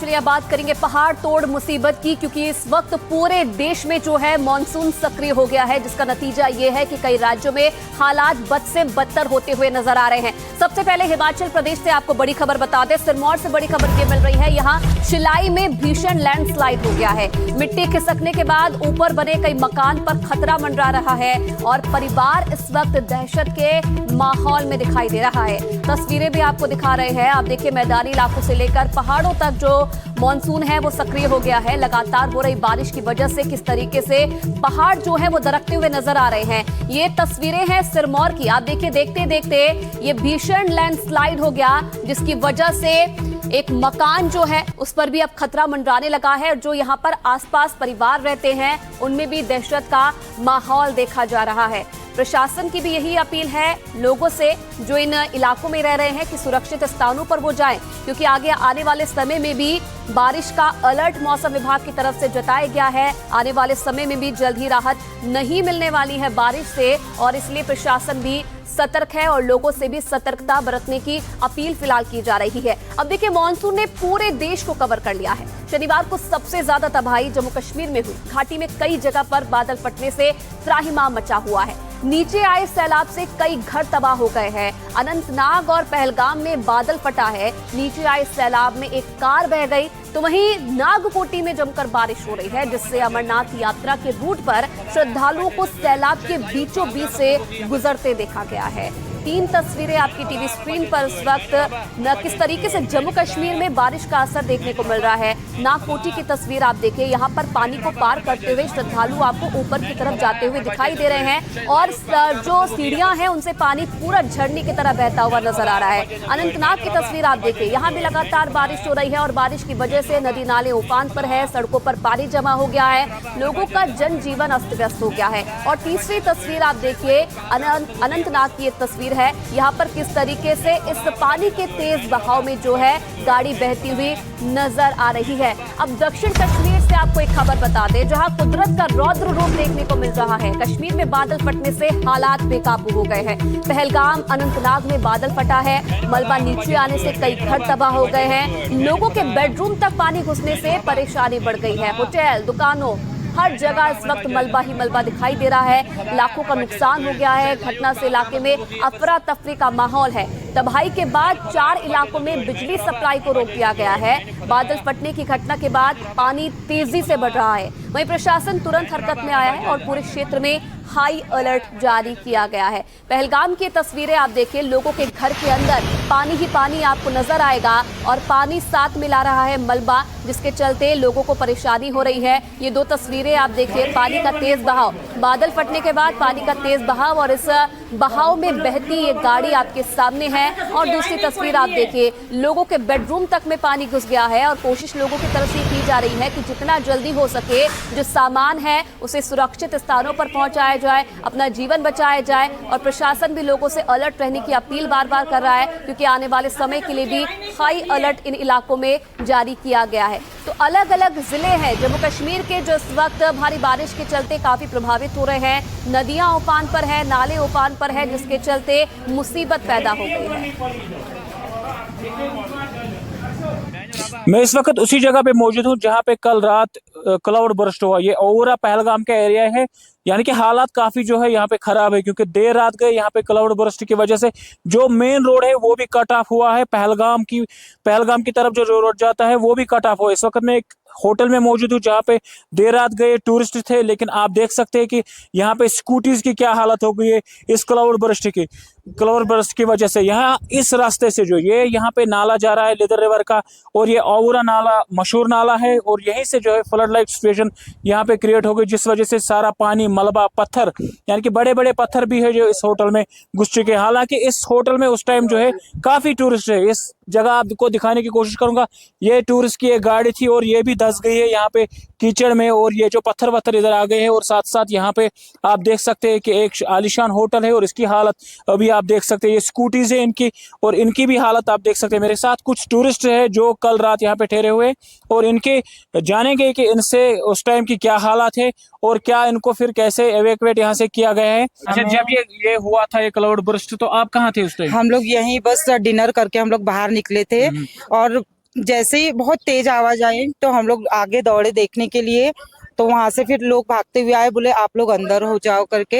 चलिए बात करेंगे पहाड़ तोड़ मुसीबत की, क्योंकि इस वक्त पूरे देश में जो है मानसून सक्रिय हो गया है, जिसका नतीजा ये है कि कई राज्यों में हालात बद से बदतर होते हुए नजर आ रहे हैं। सबसे पहले हिमाचल प्रदेश से आपको बड़ी खबर बता दें, सिरमौर से बड़ी खबर ये मिल रही है, यहाँ शिलाई में भीषण लैंडस्लाइड हो गया है। मिट्टी खिसकने के बाद ऊपर बने कई मकान पर खतरा मंडरा रहा है और परिवार इस वक्त दहशत के माहौल में दिखाई दे रहा है। तस्वीरें भी आपको दिखा रहे हैं, आप देखिए मैदानी इलाकों से लेकर पहाड़ों तक जो मॉनसून है वो सक्रिय हो गया है। लगातार हो रही बारिश की वजह से किस तरीके से पहाड़ जो है वो दरकते हुए नजर आ रहे हैं। ये तस्वीरें हैं सिरमौर की, आप देखिए देखते देखते ये भीषण लैंडस्लाइड हो गया, जिसकी वजह से एक मकान जो है उस पर भी अब खतरा मंडराने लगा है। जो यहाँ पर आसपास परिवार रहते हैं उनमें भी दहशत का माहौल देखा जा रहा है। प्रशासन की भी यही अपील है लोगों से जो इन इलाकों में रह रहे हैं कि सुरक्षित स्थानों पर वो जाएं, क्योंकि आगे आने वाले समय में भी बारिश का अलर्ट मौसम विभाग की तरफ से जताया गया है। आने वाले समय में भी जल्द ही राहत नहीं मिलने वाली है बारिश से, और इसलिए प्रशासन भी सतर्क है और लोगों से भी सतर्कता बरतने की अपील फिलहाल की जा रही है। अब देखिए मानसून ने पूरे देश को कवर कर लिया है। शनिवार को सबसे ज्यादा तबाही जम्मू कश्मीर में हुई। घाटी में कई जगह पर बादल फटने से त्राहिमाम मचा हुआ है। नीचे आए सैलाब से कई घर तबाह हो गए हैं। अनंतनाग और पहलगाम में बादल फटा है। नीचे आए सैलाब में एक कार बह गई, तो वहीं नागकोटी में जमकर बारिश हो रही है, जिससे अमरनाथ यात्रा के रूट पर श्रद्धालुओं को सैलाब के बीचों बीच से गुजरते देखा गया है। 3 तस्वीरें आपकी टीवी स्क्रीन पर इस वक्त न किस तरीके से जम्मू कश्मीर में बारिश का असर देखने को मिल रहा है। नागकोटी की तस्वीर आप देखिए, यहाँ पर पानी को पार करते हुए श्रद्धालु आपको ऊपर की तरफ जाते हुए दिखाई दे रहे हैं और जो सीढ़ियां हैं उनसे पानी पूरा झरने की तरह बहता हुआ नजर आ रहा है। अनंतनाग की तस्वीर आप देखिए, यहाँ भी लगातार बारिश हो रही है और बारिश की वजह से नदी नाले उफान पर है, सड़कों पर पानी जमा हो गया है, लोगों का जनजीवन अस्त व्यस्त हो गया है। और तीसरी तस्वीर आप देखिए अनंतनाग की एक तस्वीर है, यहाँ पर किस तरीके से इस पानी के तेज बहाव में जो है गाड़ी बहती हुई नजर आ रही है। अब दक्षिण कश्मीर से आपको एक खबर बता दें, जहाँ कुदरत का रौद्र रूप देखने को मिल रहा है। कश्मीर में बादल फटने से हालात बेकाबू हो गए हैं। पहलगाम अनंतनाग में बादल फटा है, मलबा नीचे आने से कई घर तबाह हो गए हैं। लोगों के बेडरूम तक पानी घुसने से परेशानी बढ़ गई है। होटल, दुकानों, हर जगह इस वक्त मलबा ही मलबा दिखाई दे रहा है। लाखों का नुकसान हो गया है। घटना से इलाके में अफरा तफरी का माहौल है। तबाही के बाद 4 इलाकों में बिजली सप्लाई को रोक दिया गया है। बादल फटने की घटना के बाद पानी तेजी से बढ़ रहा है। वहीं प्रशासन तुरंत हरकत में आया है और पूरे क्षेत्र में हाई अलर्ट जारी किया गया है। पहलगाम की तस्वीरें आप देखिए, लोगों के घर के अंदर पानी ही पानी आपको नजर आएगा और पानी साथ मिला रहा है मलबा, जिसके चलते लोगों को परेशानी हो रही है। ये 2 तस्वीरें आप देखिए, पानी का तेज बहाव, बादल फटने के बाद पानी का तेज बहाव और इस बहाव में बहती ये गाड़ी आपके सामने है। और दूसरी तस्वीर आप देखिए, लोगों के बेडरूम तक में पानी घुस गया है और कोशिश लोगों की तरफ से की जा रही है कि जितना जल्दी हो सके जो सामान है उसे सुरक्षित स्थानों पर पहुंचाया जाए, अपना जीवन बचाया जाए। और प्रशासन भी लोगों से अलर्ट रहने की अपील बार बार कर रहा है, क्योंकि आने वाले समय के लिए भी हाई अलर्ट इन इलाकों में जारी किया गया है। तो अलग अलग जिले हैं जम्मू कश्मीर के जो इस वक्त भारी बारिश के चलते काफी प्रभावित हो रहे हैं। नदियां उफान पर है, नाले उफान पर है, जिसके चलते मुसीबत पैदा हो गई है। मैं इस वक्त उसी जगह पे मौजूद हूँ जहाँ पे कल रात क्लाउड बर्स्ट हुआ। ये ओवरा पहलगाम का एरिया है, यानी कि हालात काफी जो है यहाँ पे खराब है, क्योंकि देर रात गए यहाँ पे क्लाउड बर्स्ट की वजह से जो मेन रोड है वो भी कट ऑफ हुआ है। पहलगाम की तरफ जो रोड जाता है वो भी कट ऑफ हुआ है। इस वक्त मैं एक होटल में मौजूद हूँ जहाँ पे देर रात गए टूरिस्ट थे, लेकिन आप देख सकते हैं कि यहाँ पे स्कूटीज की क्या हालत हो गई है इस क्लाउड बर्स्ट की वजह से। यहाँ इस रास्ते से जो ये यहाँ पे नाला जा रहा है लिदर रिवर का, और ये ओवरा नाला मशहूर नाला है, और यहीं से जो है फ्लड लाइक सिचुएशन यहाँ पे क्रिएट हो गई, जिस वजह से सारा पानी, मलबा, पत्थर, यानी कि बड़े बड़े पत्थर भी है जो इस होटल में घुस चुके हैं। हालांकि इस होटल में उस टाइम जो है काफी टूरिस्ट है। इस जगह आपको दिखाने की कोशिश करूंगा, ये टूरिस्ट की एक गाड़ी थी और ये भी धंस गई है यहाँ पे कीचड़ में, और ये जो पत्थर वत्थर इधर आ गए हैं। और साथ साथ यहाँ पे आप देख सकते हैं कि एक आलीशान होटल है और इसकी हालत अभी आप देख सकते हैं। ये स्कूटीज है इनकी, और इनकी भी हालत आप देख सकते हैं। मेरे साथ कुछ टूरिस्ट है जो कल रात यहाँ पे ठहरे हुए, और इनके जानेंगे कि इनसे उस टाइम की क्या हालात है और क्या इनको फिर कैसे एवेक्यूएट यहाँ से किया गया है। अच्छा, जब ये हुआ था ये क्लाउड बर्स्ट, तो आप कहाँ थे उस टाइम? हम लोग यहीं बस डिनर करके हम लोग बाहर निकले थे और जैसे ही बहुत तेज आवाज आई तो हम लोग आगे दौड़े देखने के लिए, तो वहां से फिर लोग भागते हुए आए, बोले आप लोग अंदर हो जाओ करके।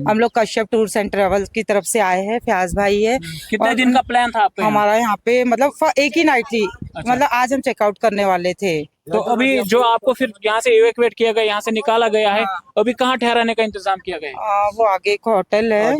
हम लोग कश्यप टूर्स एंड ट्रेवल्स की तरफ से आए हैं, फ्याज भाई है। कितने और दिन का प्लान था आपका? हमारा यहाँ पे मतलब एक ही नाइट थी, मतलब आज हम चेकआउट करने वाले थे। तो अभी जो आपको फिर यहाँ से इवैक्यूएट किया गया, यहाँ से निकाला गया है, अभी कहाँ ठहराने का इंतजाम किया गया है? वो आगे एक होटल है।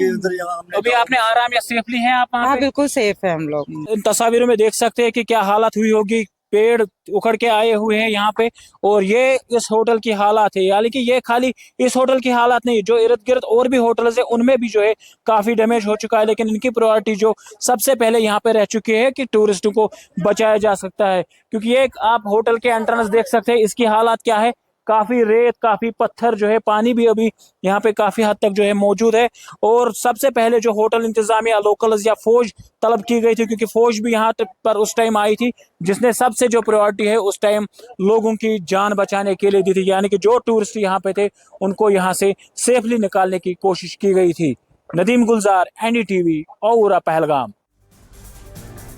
अभी आपने आराम या सेफली है आप वहाँ हाँ पे? बिल्कुल सेफ है हम लोग। इन तस्वीरों में देख सकते हैं कि क्या हालत हुई होगी। पेड़ उखड़ के आए हुए हैं यहाँ पे, और ये इस होटल की हालत है। यानी कि ये खाली इस होटल की हालत नहीं, जो इर्द गिर्द और भी होटल्स है उनमें भी जो है काफी डैमेज हो चुका है। लेकिन इनकी प्रायोरिटी जो सबसे पहले यहाँ पे रह चुकी है कि टूरिस्टों को बचाया जा सकता है। क्योंकि ये आप होटल के एंट्रेंस देख सकते हैं, इसकी हालत क्या है। काफी रेत, काफी पत्थर जो है, पानी भी अभी यहाँ पे काफी हद तक जो है मौजूद है। और सबसे पहले जो होटल इंतजामिया, लोकल्स या फौज तलब की गई थी, क्योंकि फौज भी यहाँ पर उस टाइम आई थी, जिसने सबसे जो प्रायोरिटी है उस टाइम लोगों की जान बचाने के लिए दी थी। यानी कि जो टूरिस्ट यहाँ पे थे उनको यहाँ से सेफली निकालने की कोशिश की गई थी। नदीम गुलजार, NDTV, औरा, पहलगाम।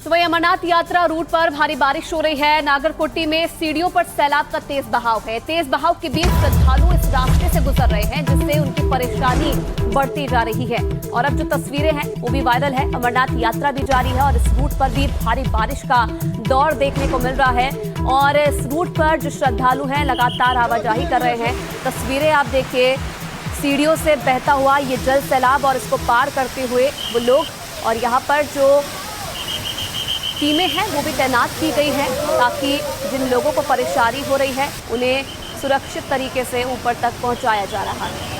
तो वही अमरनाथ यात्रा रूट पर भारी बारिश हो रही है। नागरकोटी में सीढ़ियों पर सैलाब का तेज बहाव है। तेज बहाव के बीच श्रद्धालु इस रास्ते से गुजर रहे हैं, जिससे उनकी परेशानी बढ़ती जा रही है। और अब जो तस्वीरें हैं वो भी वायरल है। अमरनाथ यात्रा भी जारी है और इस रूट पर भी भारी बारिश का दौर देखने को मिल रहा है। और इस रूट पर जो श्रद्धालु हैं लगातार आवाजाही कर रहे हैं। तस्वीरें आप देखिए, सीढ़ियों से बहता हुआ ये जल सैलाब और इसको पार करते हुए वो लोग, और यहाँ पर जो टीमें हैं वो भी तैनात की गई हैं, ताकि जिन लोगों को परेशानी हो रही है उन्हें सुरक्षित तरीके से ऊपर तक पहुंचाया जा रहा है।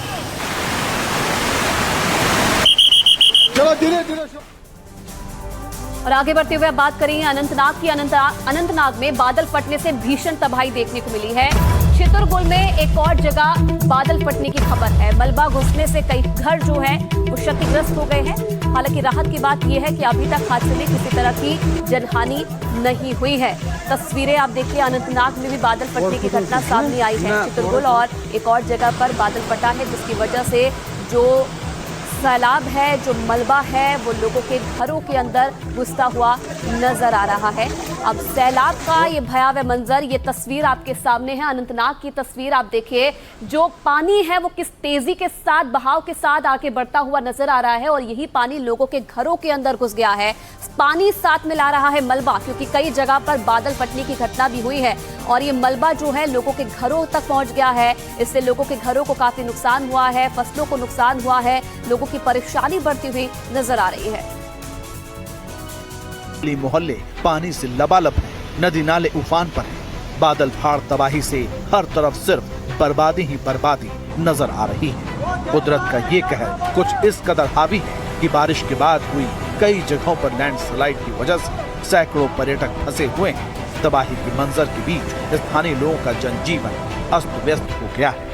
और आगे बढ़ते हुए बात करेंगे अनंतनाग की। अनंतनाग में बादल फटने से भीषण तबाही देखने को मिली है। चितरगुल में एक और जगह बादल फटने की खबर है। मलबा घुसने से कई घर जो है वो क्षतिग्रस्त हो गए हैं। हालांकि राहत की बात यह है कि अभी तक हादसे में किसी तरह की जनहानि नहीं हुई है। तस्वीरें आप देखिए, अनंतनाग में भी बादल फटने की घटना सामने आई है। चितरगुल और एक और जगह पर बादल फटा है, जिसकी वजह से जो सैलाब है, जो मलबा है, वो लोगों के घरों के अंदर घुसता हुआ नजर आ रहा है। अब सैलाब का ये भयावह मंजर, ये तस्वीर आपके सामने है। अनंतनाग की तस्वीर आप देखिए, जो पानी है वो किस तेजी के साथ, बहाव के साथ आगे बढ़ता हुआ नजर आ रहा है। और यही पानी लोगों के घरों के अंदर घुस गया है। पानी साथ में ला रहा है मलबा, क्योंकि कई जगह पर बादल फटने की घटना भी हुई है। और ये मलबा जो है लोगों के घरों तक पहुंच गया है। इससे लोगों के घरों को काफी नुकसान हुआ है, फसलों को नुकसान हुआ है, लोगों की परेशानी बढ़ती हुई नजर आ रही है। मोहल्ले पानी से लबालब है, नदी नाले उफान पर है। बादल फाड़ तबाही से हर तरफ सिर्फ बर्बादी ही बर्बादी नजर आ रही है। कुदरत का ये कहर कुछ इस कदर हावी है कि बारिश के बाद हुई कई जगहों पर लैंडस्लाइड की वजह से सैकड़ों पर्यटक फंसे हुए हैं। तबाही के मंजर के बीच स्थानीय लोगों का जनजीवन अस्त व्यस्त हो गया है।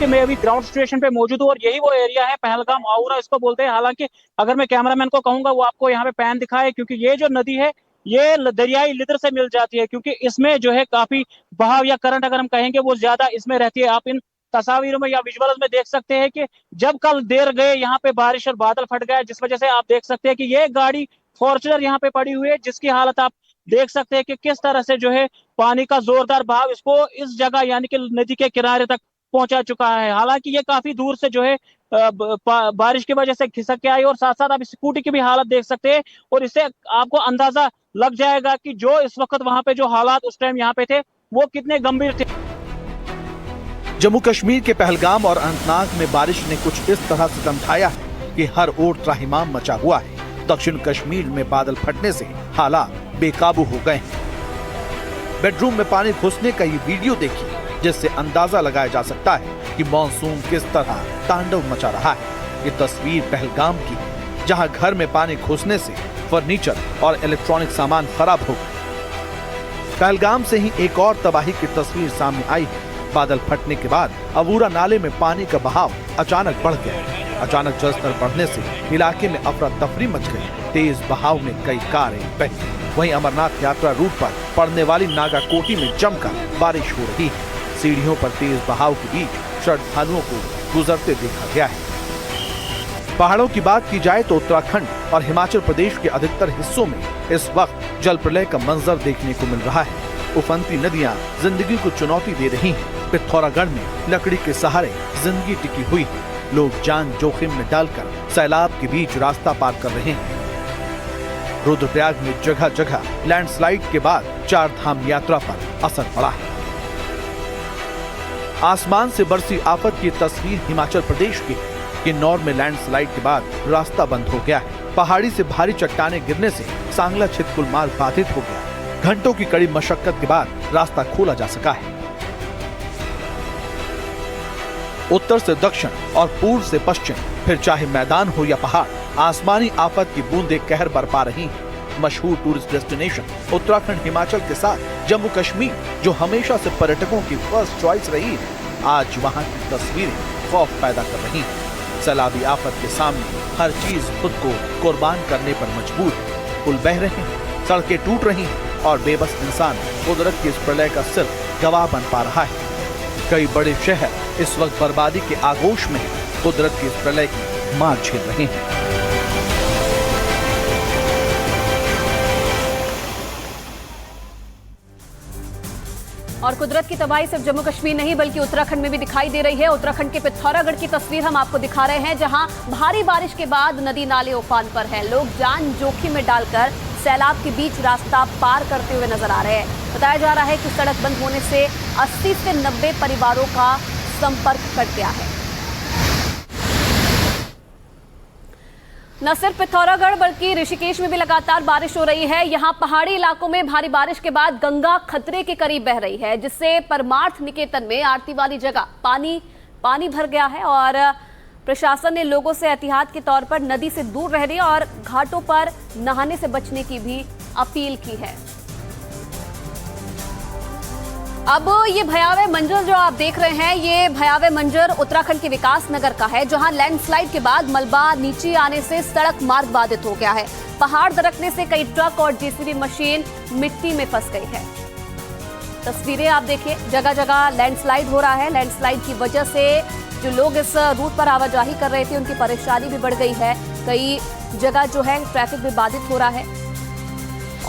मैं अभी ग्राउंड स्टेशन पे मौजूद हूँ और यही वो एरिया है, पहलगाम औरा इसको बोलते हैं। हालांकि अगर मैं कैमरामैन को कहूंगा वो आपको यहाँ पे पैन दिखाए, क्योंकि ये जो नदी है ये दरियाई लिदर से मिल जाती है, क्योंकि इसमें जो है काफी बहाव या करंट अगर हम कहेंगे वो ज्यादा इसमें रहती है। आप इन तस्वीरों में या विजुअल्स में देख सकते हैं कि जब कल देर गए यहाँ पे बारिश और बादल फट गया, जिस वजह से आप देख सकते हैं कि ये गाड़ी फॉर्च्यूनर यहाँ पे पड़ी हुई है, जिसकी हालत आप देख सकते हैं कि किस तरह से जो है पानी का जोरदार बहाव इसको इस जगह यानी कि नदी के किनारे तक पहुंचा चुका है। हालांकि ये काफी दूर से जो है बारिश की वजह से खिसक के आई। और साथ साथ आप स्कूटी की भी हालत देख सकते हैं, और इससे आपको अंदाजा लग जाएगा कि जो इस वक्त वहां पे जो हालात उस टाइम यहाँ पे थे वो कितने गंभीर थे। जम्मू कश्मीर के पहलगाम और अनंतनाग में बारिश ने कुछ इस तरह से दमठाया है कि हर ओर त्राहिमाम मचा हुआ है। दक्षिण कश्मीर में बादल फटने से हालात बेकाबू हो गए हैं। बेडरूम में पानी घुसने का ये वीडियो देखिए, जिससे अंदाजा लगाया जा सकता है कि मानसून किस तरह तांडव मचा रहा है। ये तस्वीर पहलगाम की, जहां घर में पानी घुसने से फर्नीचर और इलेक्ट्रॉनिक सामान खराब हो गए। पहलगाम से ही एक और तबाही की तस्वीर सामने आई है। बादल फटने के बाद अबूरा नाले में पानी का बहाव अचानक बढ़ गया। अचानक जलस्तर बढ़ने से इलाके में अफरा तफरी मच गई। तेज बहाव में कई कारें बही। वहीं अमरनाथ यात्रा रूट पर पड़ने वाली नागाकोटी में जमकर बारिश हो रही है। सीढ़ियों पर तेज बहाव के बीच श्रद्धालुओं को गुजरते देखा गया है। पहाड़ों की बात की जाए तो उत्तराखंड और हिमाचल प्रदेश के अधिकतर हिस्सों में इस वक्त जल प्रलय का मंजर देखने को मिल रहा है। उफनती नदियां जिंदगी को चुनौती दे रही हैं। पिथौरागढ़ में लकड़ी के सहारे जिंदगी टिकी हुई है। लोग जान जोखिम में डालकर सैलाब के बीच रास्ता पार कर रहे हैं। रुद्रप्रयाग में जगह जगह लैंडस्लाइड के बाद 4 धाम यात्रा पर असर पड़ा है। आसमान से बरसी आफत की तस्वीर हिमाचल प्रदेश की है। किन्नौर में लैंडस्लाइड के बाद रास्ता बंद हो गया है। पहाड़ी से भारी चट्टानें गिरने से सांगला छितकुल मार्ग बाधित हो गया। घंटों की कड़ी मशक्कत के बाद रास्ता खोला जा सका है। उत्तर से दक्षिण और पूर्व से पश्चिम, फिर चाहे मैदान हो या पहाड़, आसमानी आफत की बूंदें कहर बरपा रही हैं। मशहूर टूरिस्ट डेस्टिनेशन उत्तराखंड हिमाचल के साथ जम्मू कश्मीर, जो हमेशा से पर्यटकों की फर्स्ट चॉइस रही है, आज वहां की तस्वीरें खौफ पैदा कर रही हैं। सैलाबी आफत के सामने हर चीज खुद को कुर्बान करने पर मजबूर है। पुल बह रहे हैं, सड़कें टूट रही हैं और बेबस इंसान कुदरत के इस प्रलय का सिर्फ गवाह बन पा रहा है। कई बड़े शहर इस वक्त बर्बादी के आगोश में कुदरत के इस प्रलय की मार झेल रहे हैं। और कुदरत की तबाही सिर्फ जम्मू कश्मीर नहीं बल्कि उत्तराखंड में भी दिखाई दे रही है। उत्तराखंड के पिथौरागढ़ की तस्वीर हम आपको दिखा रहे हैं, जहां भारी बारिश के बाद नदी नाले उफान पर है। लोग जान जोखिम में डालकर सैलाब के बीच रास्ता पार करते हुए नजर आ रहे हैं। बताया जा रहा है कि सड़क बंद होने से 80 से 90 परिवारों का संपर्क कट गया है। न सिर्फ पिथौरागढ़ बल्कि ऋषिकेश में भी लगातार बारिश हो रही है। यहाँ पहाड़ी इलाकों में भारी बारिश के बाद गंगा खतरे के करीब बह रही है, जिससे परमार्थ निकेतन में आरती वाली जगह पानी भर गया है। और प्रशासन ने लोगों से एहतियात के तौर पर नदी से दूर रहने और घाटों पर नहाने से बचने की भी अपील की है। अब ये भयावह मंजर जो आप देख रहे हैं, ये भयावह मंजर उत्तराखंड के विकास नगर का है, जहां लैंडस्लाइड के बाद मलबा नीचे आने से सड़क मार्ग बाधित हो गया है। पहाड़ दरकने से कई ट्रक और जेसीबी मशीन मिट्टी में फंस गई है। तस्वीरें आप देखिए, जगह जगह लैंडस्लाइड हो रहा है। लैंडस्लाइड की वजह से जो लोग इस रूट पर आवाजाही कर रहे थे, उनकी परेशानी भी बढ़ गई है। कई जगह जो है ट्रैफिक भी बाधित हो रहा है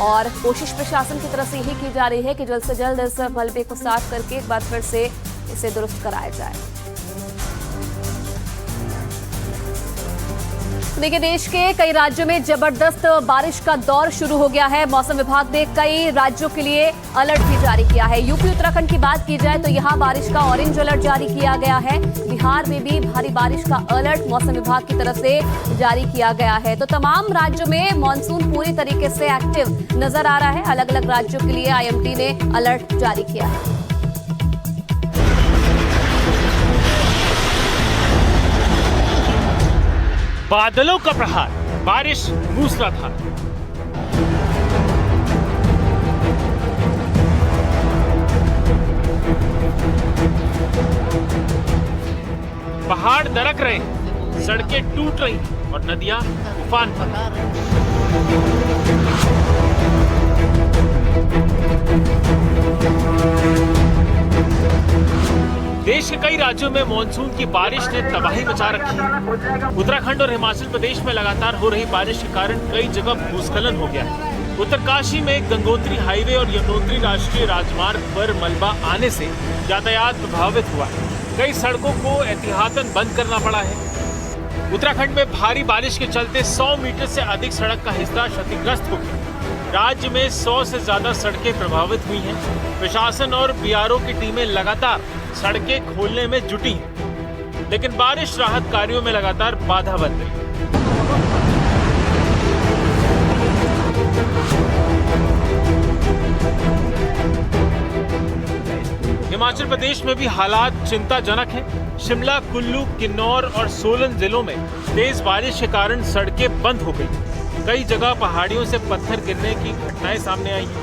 और कोशिश प्रशासन की तरफ से यही की जा रही है कि जल्द से जल्द इस मलबे को साफ करके एक बार फिर से इसे दुरुस्त कराया जाए। देखिए, देश के कई राज्यों में जबरदस्त बारिश का दौर शुरू हो गया है। मौसम विभाग ने कई राज्यों के लिए अलर्ट भी जारी किया है। यूपी उत्तराखंड की बात की जाए तो यहां बारिश का ऑरेंज अलर्ट जारी किया गया है। बिहार में भी भारी बारिश का अलर्ट मौसम विभाग की तरफ से जारी किया गया है। तो तमाम राज्यों में मानसून पूरी तरीके से एक्टिव नजर आ रहा है। अलग अलग राज्यों के लिए IMD ने अलर्ट जारी किया है। बादलों का प्रहार, बारिश मूसलाधार। पहाड़ दरक रहे, सड़कें टूट रही और नदियां उफान पर। देश के कई राज्यों में मानसून की बारिश ने तबाही मचा रखी है। उत्तराखंड और हिमाचल प्रदेश में लगातार हो रही बारिश के कारण कई जगह भूस्खलन हो गया है। उत्तरकाशी में गंगोत्री हाईवे और यमुनोत्री राष्ट्रीय राजमार्ग पर मलबा आने से यातायात प्रभावित हुआ है। कई सड़कों को एहतियातन बंद करना पड़ा है। उत्तराखंड में भारी बारिश के चलते 100 मीटर से अधिक सड़क का हिस्सा क्षतिग्रस्त हो गया। राज्य में 100 से ज्यादा सड़कें प्रभावित हुई हैं। प्रशासन और BRO की टीमें लगातार सड़कें खोलने में जुटी हैं, लेकिन बारिश राहत कार्यों में लगातार बाधा बन रही है। हिमाचल प्रदेश में भी हालात चिंताजनक हैं। शिमला, कुल्लू, किन्नौर और सोलन जिलों में तेज बारिश के कारण सड़कें बंद हो गई। कई जगह पहाड़ियों से पत्थर गिरने की घटनाएं सामने आई हैं।